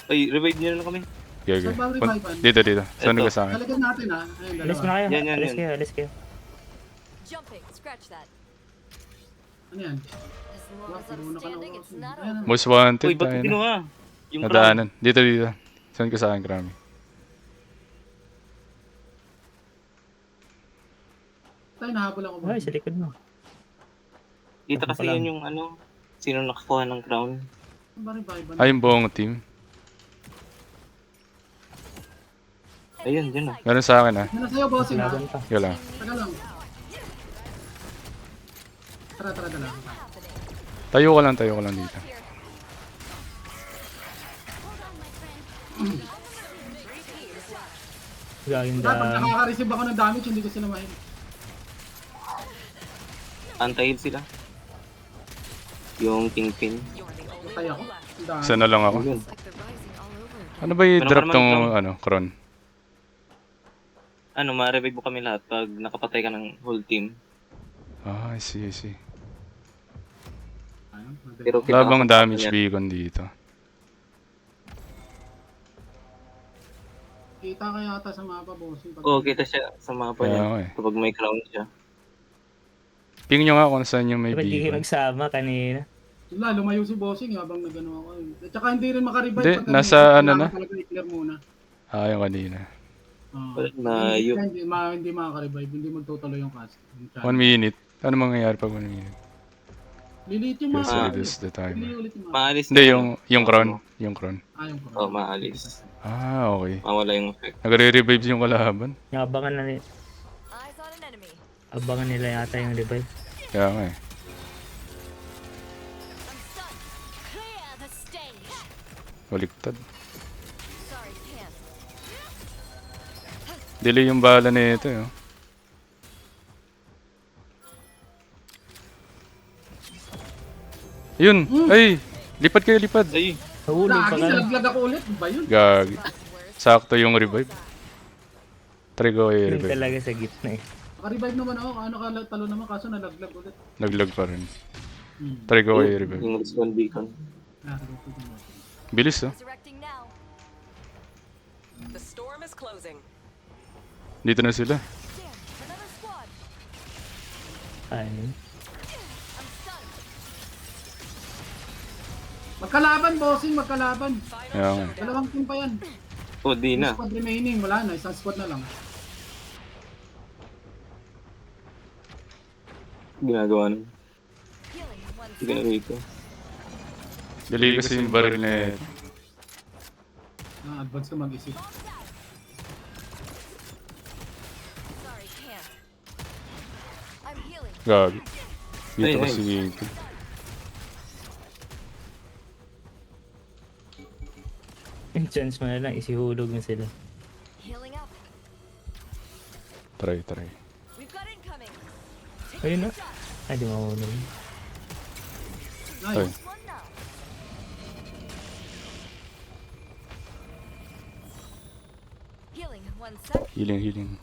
Ay, revive niyo na lang kami. Okay. Saan ba ang revive? Dito. Sunod ka Ito. sa akin. Talagyan natin ha. Ayun, Alis dalawa. na kayo. Yan, Alis yan. kayo, alis kayo. Jumping, scratch that. Ano yan? As long as I'm Marunong ka na standing, it's ako. not Ayan, over. Most wanted Uy, ba't tayo na. ginawa? Yung crown. Nadaanan. Dito. Sunod ka sa akin, Krami. Tayo nahabol ako. Ay, sa likod mo. Kita Ako kasi pa lang. yun yung sino nakakuha ng crown. Saan ba revive? Ay, yung buong team. Ayun, dyan na. Ganun sa akin, ha. Ano na sa'yo, bossing ha? Laban pa. Yun lang. Taga lang. Tara, dala. Tayo ko lang dito. Gagawin Dapat daan. nakaka-receive ako ng damage, hindi ko sila mahil. Anti-heal sila. Yung kingpin. Patay ako. Ang dami. Isa na lang ako. Ayun. Like they're rising all over. Ano ba yung Meron drop ka tong, naman Kron? Ma-revive mo kami lahat pag nakapatay ka ng whole team. Ah, I see. Ayun, madali. Pero Labang kita- damage beacon dito. Kita kaya ata sa mapa, bossing. Oo, kita siya sa mapa Kaya niya. nga eh. Kapag may crown siya. Ping nyo nga kung saan yung may Dapat di kayo beacon. nagsama kanina. Wala, lumayo si bossing habang nagano ako. At saka hindi rin makarevive. Hindi, pagka nasa kailangan ano na? talaga i-clear muna. Ah, yung kanina. Layo. Hindi makaka-revive, hindi magtutuloy yung cast. Yung challenge. 1 minute. Ano mangyayari pag 1 minute? Lilit yung Yes, mga. it is the timer. Pili ulit yung mga. Maalis Hindi, na yung Kron. Yung Kron. Yung Oo, maalis. Ah, okay. Mawala yung effect. Nagre-revive yung kalaban. Abangan na Eyes on an enemy. abangan nila yata yung revive. Kaya nga eh. I'm stunned. Clear the stage. Baliktad. Sorry, can't. Delay yung bala nito eh. Oh. Yun! Ay! Lipad kayo, lipad! Ay, Nahulog pa Lagi, ka. nalaglag ako ulit. Ano ba yun? Gagi. Sakto yung revive. Try ko kayo Yun revive. talaga sa gitna eh. Naka-revive naman ako. Ano ka talo naman kaso nalaglag ulit. Naglag pa rin. Hmm. Try ko kayo revive. yung respawn beacon. Naka-revive naman. Bilis oh. Resurrecting now. The storm is closing. Dito na sila. Damn, another squad. Ay, I'm stunned. Magkalaban, bossing, magkalaban. Kaya nga. Dalawang team pa yan. Oh, di na. Squad remaining, wala na. Isang squad na lang. Ginagawa nun. Healing one Sige na rito. Delay kasi yung baril na ito. Advance ka mag-isip. Sorry, can't. I'm healing. Gagi. Dito Ay, kasi dito. yung chance mo na lang, isihulog na sila. Healing up. Try. We've got incoming. Ayun na. Ay, di mahulog. Ay. Nice. One now. Healing one sec. Healing.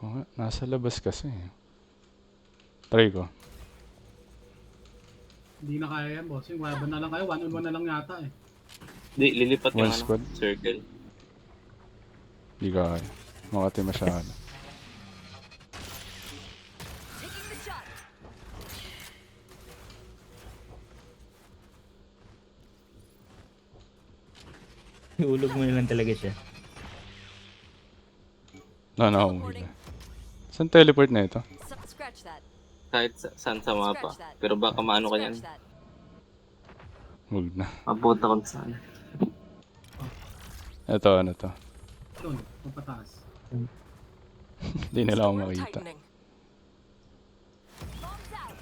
Oo nga, nasa labas kasi. Try ko. Hindi na kaya yan, bossing. Waban na lang kayo. 1-on-1 na lang yata eh. Di, lilipat One yung squad. circle. Di ka kaya. Makati masyado. Taking the shot. Ihulog mo na lang talaga siya. Nakakahila. Saan teleport na ito? Scratch that. Kahit saan sa mapa. Pero baka maano ka yan. Scratch that. Huwag na. Mapunta ko saan. Ito, ano to? Doon, papataas. Hindi nila ako Storm makita. tightening. Bombs out.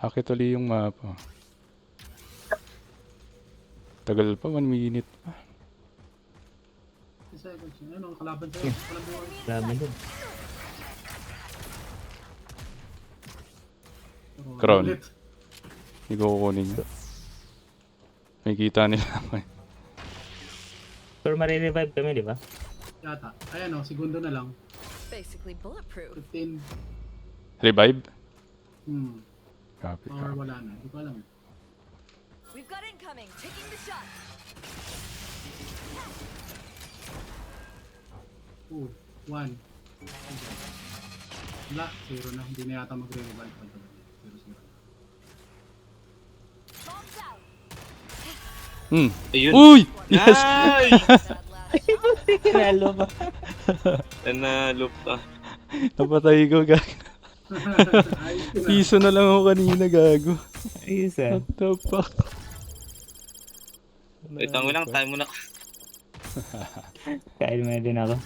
Hakit uli yung mapa. Tagal pa, 1 minute pa. 10 seconds. Ano, kalaban sa'yo. Walang buhay. Laban dun. Crown. Ulit. Hindi ko kukunin yun. May kita nila ako eh. Pero marirevive kami, di ba? Yata. Ayan o, segundo na lang. Basically bulletproof. 15. Revive? Copy. Or wala na. Hindi ko alam. We've got incoming. Taking the shot. Oh, 1. Wala, 0 na. Hindi na yata magre-revive pa. 0-0. Bombs out. Ayun. Uy! Yes! Nice! Bad last shot. Kinalo ba? Nanalo pa. Napatay ko, gag. Ayos ko na. Piso na lang ako kanina, gago. Ayos ah. What the fuck? Wait, lang, tayo muna. Kain mo na din ako.